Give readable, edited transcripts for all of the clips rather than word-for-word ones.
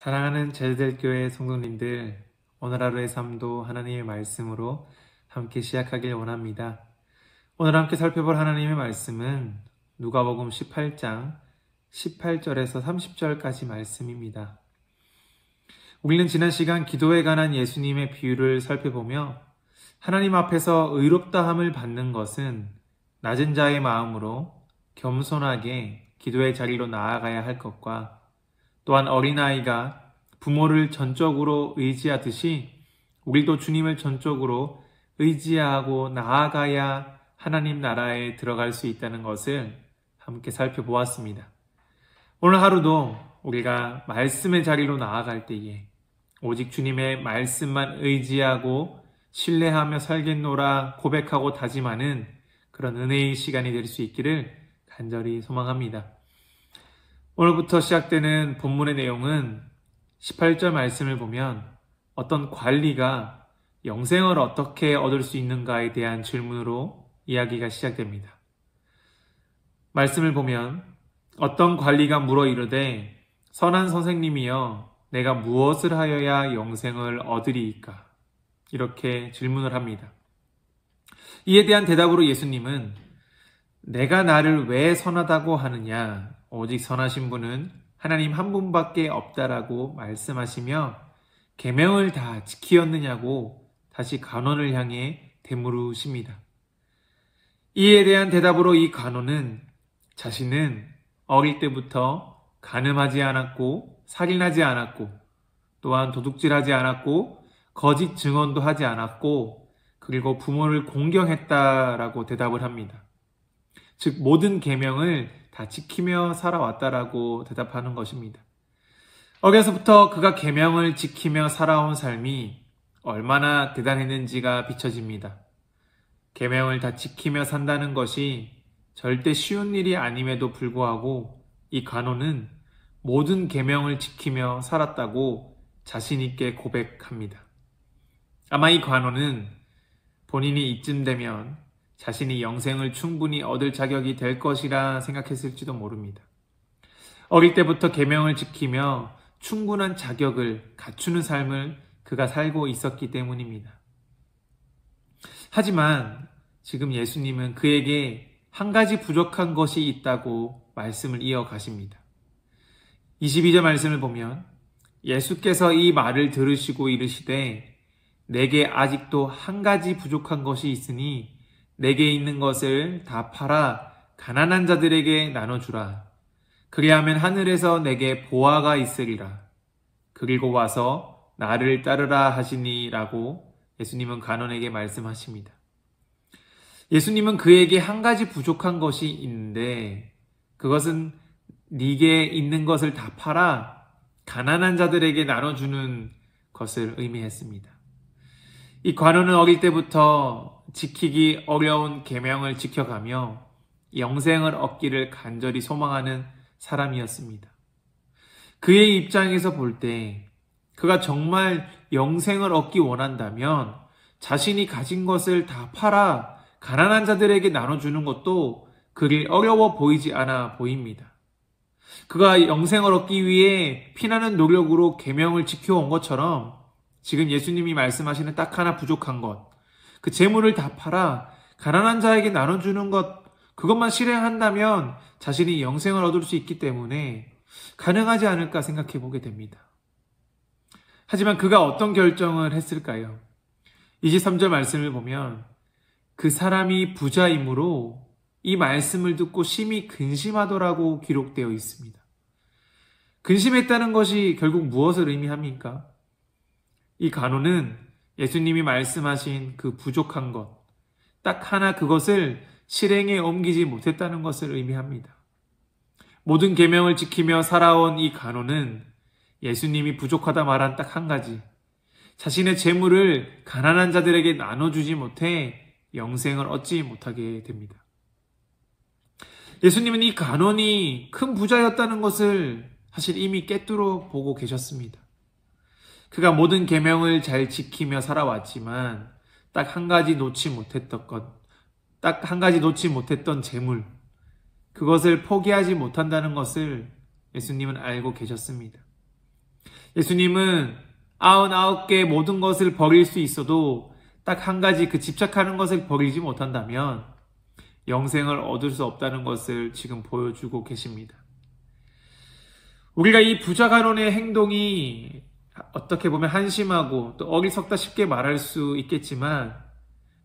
사랑하는 제자들교회 성도님들, 오늘 하루의 삶도 하나님의 말씀으로 함께 시작하길 원합니다. 오늘 함께 살펴볼 하나님의 말씀은 누가복음 18장 18절에서 30절까지 말씀입니다. 우리는 지난 시간 기도에 관한 예수님의 비유를 살펴보며 하나님 앞에서 의롭다함을 받는 것은 낮은 자의 마음으로 겸손하게 기도의 자리로 나아가야 할 것과 또한 어린아이가 부모를 전적으로 의지하듯이 우리도 주님을 전적으로 의지하고 나아가야 하나님 나라에 들어갈 수 있다는 것을 함께 살펴보았습니다. 오늘 하루도 우리가 말씀의 자리로 나아갈 때에 오직 주님의 말씀만 의지하고 신뢰하며 살겠노라 고백하고 다짐하는 그런 은혜의 시간이 될 수 있기를 간절히 소망합니다. 오늘부터 시작되는 본문의 내용은 18절 말씀을 보면 어떤 관리가 영생을 어떻게 얻을 수 있는가에 대한 질문으로 이야기가 시작됩니다. 말씀을 보면 어떤 관리가 물어 이르되 선한 선생님이여 내가 무엇을 하여야 영생을 얻으리이까? 이렇게 질문을 합니다. 이에 대한 대답으로 예수님은 내가 나를 왜 선하다고 하느냐? 오직 선하신 분은 하나님 한 분밖에 없다라고 말씀하시며 계명을 다 지키었느냐고 다시 간원을 향해 되물으십니다. 이에 대한 대답으로 이 간원은 자신은 어릴 때부터 간음하지 않았고 살인하지 않았고 또한 도둑질하지 않았고 거짓 증언도 하지 않았고 그리고 부모를 공경했다라고 대답을 합니다. 즉 모든 계명을 다 지키며 살아왔다라고 대답하는 것입니다. 어려서부터 그가 계명을 지키며 살아온 삶이 얼마나 대단했는지가 비춰집니다. 계명을 다 지키며 산다는 것이 절대 쉬운 일이 아님에도 불구하고 이 간호는 모든 계명을 지키며 살았다고 자신 있게 고백합니다. 아마 이 간호는 본인이 이쯤 되면 자신이 영생을 충분히 얻을 자격이 될 것이라 생각했을지도 모릅니다. 어릴 때부터 계명을 지키며 충분한 자격을 갖추는 삶을 그가 살고 있었기 때문입니다. 하지만 지금 예수님은 그에게 한 가지 부족한 것이 있다고 말씀을 이어가십니다. 22절 말씀을 보면 예수께서 이 말을 들으시고 이르시되 내게 아직도 한 가지 부족한 것이 있으니 내게 있는 것을 다 팔아 가난한 자들에게 나눠주라. 그리하면 하늘에서 내게 보화가 있으리라. 그리고 와서 나를 따르라 하시니라고 예수님은 간원에게 말씀하십니다. 예수님은 그에게 한 가지 부족한 것이 있는데 그것은 네게 있는 것을 다 팔아 가난한 자들에게 나눠주는 것을 의미했습니다. 이 관원은 어릴 때부터 지키기 어려운 계명을 지켜가며 영생을 얻기를 간절히 소망하는 사람이었습니다. 그의 입장에서 볼 때 그가 정말 영생을 얻기 원한다면 자신이 가진 것을 다 팔아 가난한 자들에게 나눠주는 것도 그리 어려워 보이지 않아 보입니다. 그가 영생을 얻기 위해 피나는 노력으로 계명을 지켜온 것처럼 지금 예수님이 말씀하시는 딱 하나 부족한 것, 그 재물을 다 팔아 가난한 자에게 나눠주는 것, 그것만 실행한다면 자신이 영생을 얻을 수 있기 때문에 가능하지 않을까 생각해 보게 됩니다. 하지만 그가 어떤 결정을 했을까요? 23절 말씀을 보면 그 사람이 부자이므로 이 말씀을 듣고 심히 근심하더라고 기록되어 있습니다. 근심했다는 것이 결국 무엇을 의미합니까? 이 간호는 예수님이 말씀하신 그 부족한 것, 딱 하나 그것을 실행에 옮기지 못했다는 것을 의미합니다. 모든 계명을 지키며 살아온 이 간호는 예수님이 부족하다 말한 딱 한 가지, 자신의 재물을 가난한 자들에게 나눠주지 못해 영생을 얻지 못하게 됩니다. 예수님은 이 간원이 큰 부자였다는 것을 사실 이미 꿰뚫어 보고 계셨습니다. 그가 모든 계명을 잘 지키며 살아왔지만 딱 한 가지 놓지 못했던 것, 딱 한 가지 놓지 못했던 재물, 그것을 포기하지 못한다는 것을 예수님은 알고 계셨습니다. 예수님은 99개 모든 것을 버릴 수 있어도 딱 한 가지 그 집착하는 것을 버리지 못한다면 영생을 얻을 수 없다는 것을 지금 보여주고 계십니다. 우리가 이 부자 간원의 행동이 어떻게 보면 한심하고 또 어리석다 쉽게 말할 수 있겠지만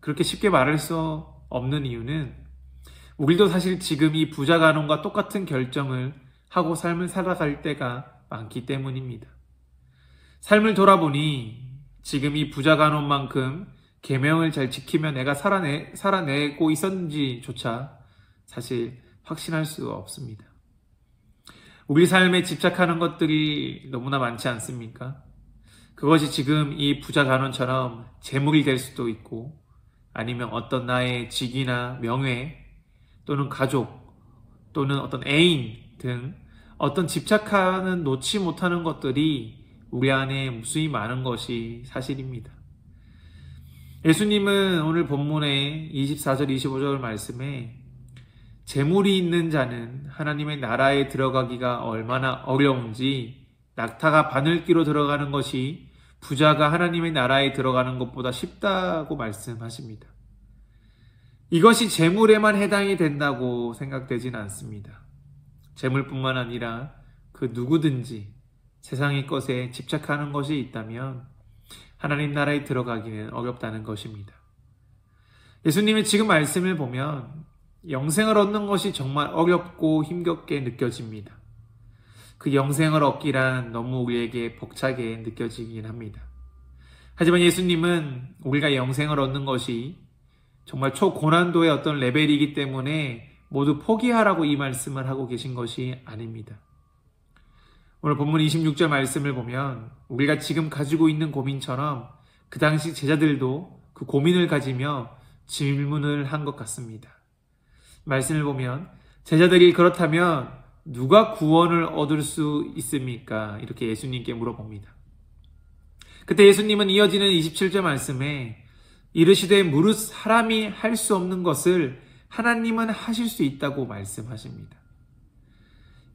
그렇게 쉽게 말할 수 없는 이유는 우리도 사실 지금 이 부자 간원과 똑같은 결정을 하고 삶을 살아갈 때가 많기 때문입니다. 삶을 돌아보니 지금 이 부자 간원만큼 계명을 잘 지키며 내가 살아내고 있었는지조차 사실 확신할 수 없습니다. 우리 삶에 집착하는 것들이 너무나 많지 않습니까? 그것이 지금 이 부자 간원처럼 재물이 될 수도 있고 아니면 어떤 나의 직위나 명예 또는 가족 또는 어떤 애인 등 어떤 집착하는 놓지 못하는 것들이 우리 안에 무수히 많은 것이 사실입니다. 예수님은 오늘 본문의 24절 25절 말씀에 재물이 있는 자는 하나님의 나라에 들어가기가 얼마나 어려운지 낙타가 바늘기로 들어가는 것이 부자가 하나님의 나라에 들어가는 것보다 쉽다고 말씀하십니다. 이것이 재물에만 해당이 된다고 생각되진 않습니다. 재물뿐만 아니라 그 누구든지 세상의 것에 집착하는 것이 있다면 하나님 나라에 들어가기는 어렵다는 것입니다. 예수님의 지금 말씀을 보면 영생을 얻는 것이 정말 어렵고 힘겹게 느껴집니다. 그 영생을 얻기란 너무 우리에게 벅차게 느껴지긴 합니다. 하지만 예수님은 우리가 영생을 얻는 것이 정말 초고난도의 어떤 레벨이기 때문에 모두 포기하라고 이 말씀을 하고 계신 것이 아닙니다. 오늘 본문 26절 말씀을 보면 우리가 지금 가지고 있는 고민처럼 그 당시 제자들도 그 고민을 가지며 질문을 한 것 같습니다. 말씀을 보면 제자들이 그렇다면 누가 구원을 얻을 수 있습니까? 이렇게 예수님께 물어봅니다. 그때 예수님은 이어지는 27절 말씀에 이르시되 무릇 사람이 할 수 없는 것을 하나님은 하실 수 있다고 말씀하십니다.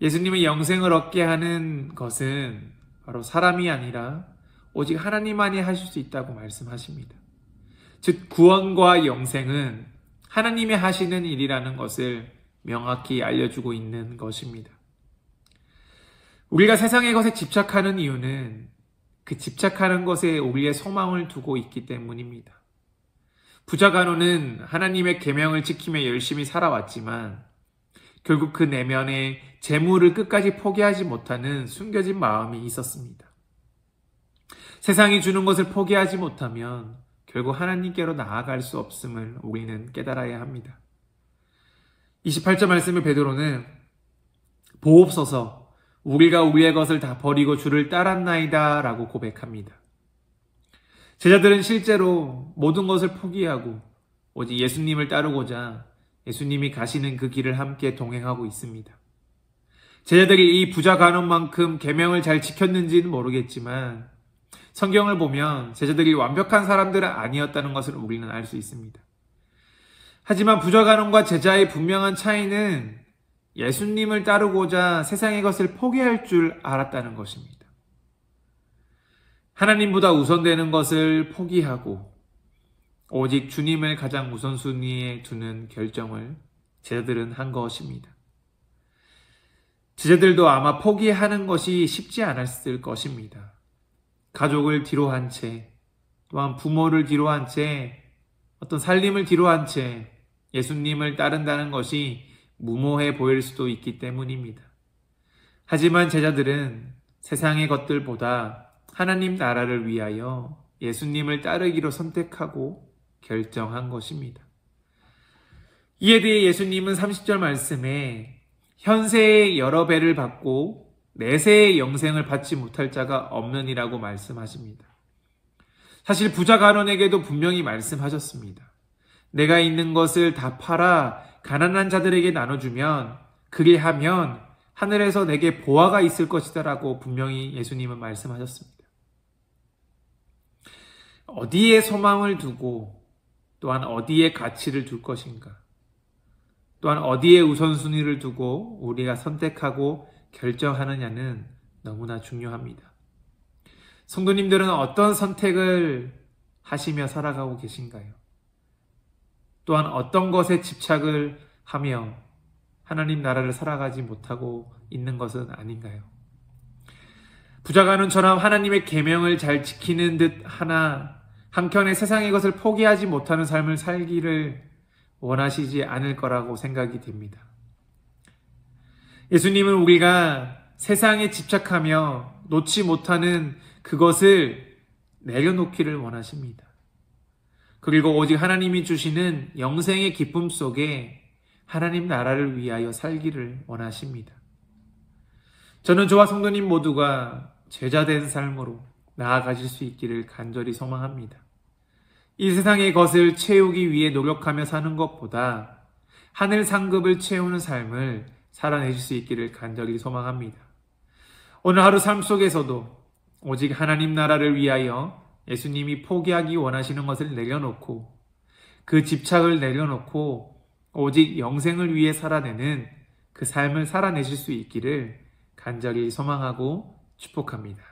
예수님의 영생을 얻게 하는 것은 바로 사람이 아니라 오직 하나님만이 하실 수 있다고 말씀하십니다. 즉 구원과 영생은 하나님이 하시는 일이라는 것을 명확히 알려주고 있는 것입니다. 우리가 세상의 것에 집착하는 이유는 그 집착하는 것에 우리의 소망을 두고 있기 때문입니다. 부자 간원은 하나님의 계명을 지키며 열심히 살아왔지만 결국 그 내면에 재물을 끝까지 포기하지 못하는 숨겨진 마음이 있었습니다. 세상이 주는 것을 포기하지 못하면 결국 하나님께로 나아갈 수 없음을 우리는 깨달아야 합니다. 28절 말씀의 베드로는 보옵소서 우리가 우리의 것을 다 버리고 주를 따랐나이다 라고 고백합니다. 제자들은 실제로 모든 것을 포기하고 오직 예수님을 따르고자 예수님이 가시는 그 길을 함께 동행하고 있습니다. 제자들이 이 부자 간원만큼 계명을 잘 지켰는지는 모르겠지만 성경을 보면 제자들이 완벽한 사람들은 아니었다는 것을 우리는 알 수 있습니다. 하지만 부자 간원과 제자의 분명한 차이는 예수님을 따르고자 세상의 것을 포기할 줄 알았다는 것입니다. 하나님보다 우선되는 것을 포기하고 오직 주님을 가장 우선순위에 두는 결정을 제자들은 한 것입니다. 제자들도 아마 포기하는 것이 쉽지 않았을 것입니다. 가족을 뒤로 한 채, 또한 부모를 뒤로 한 채, 어떤 살림을 뒤로 한 채 예수님을 따른다는 것이 무모해 보일 수도 있기 때문입니다. 하지만 제자들은 세상의 것들보다 하나님 나라를 위하여 예수님을 따르기로 선택하고 결정한 것입니다. 이에 대해 예수님은 30절 말씀에 현세의 여러 배를 받고 내세의 영생을 받지 못할 자가 없느니라고 말씀하십니다. 사실 부자 간원에게도 분명히 말씀하셨습니다. 내가 있는 것을 다 팔아 가난한 자들에게 나눠주면 그리하면 하늘에서 내게 보화가 있을 것이다 라고 분명히 예수님은 말씀하셨습니다. 어디에 소망을 두고 또한 어디에 가치를 둘 것인가, 또한 어디에 우선순위를 두고 우리가 선택하고 결정하느냐는 너무나 중요합니다. 성도님들은 어떤 선택을 하시며 살아가고 계신가요? 또한 어떤 것에 집착을 하며 하나님 나라를 살아가지 못하고 있는 것은 아닌가요? 부자가는처럼 하나님의 계명을 잘 지키는 듯 하나 한켠에 세상의 것을 포기하지 못하는 삶을 살기를 원하시지 않을 거라고 생각이 됩니다. 예수님은 우리가 세상에 집착하며 놓지 못하는 그것을 내려놓기를 원하십니다. 그리고 오직 하나님이 주시는 영생의 기쁨 속에 하나님 나라를 위하여 살기를 원하십니다. 저는 저와 성도님 모두가 제자된 삶으로 나아가실 수 있기를 간절히 소망합니다. 이 세상의 것을 채우기 위해 노력하며 사는 것보다 하늘 상급을 채우는 삶을 살아내실 수 있기를 간절히 소망합니다. 오늘 하루 삶 속에서도 오직 하나님 나라를 위하여 예수님이 포기하기 원하시는 것을 내려놓고 그 집착을 내려놓고 오직 영생을 위해 살아내는 그 삶을 살아내실 수 있기를 간절히 소망하고 축복합니다.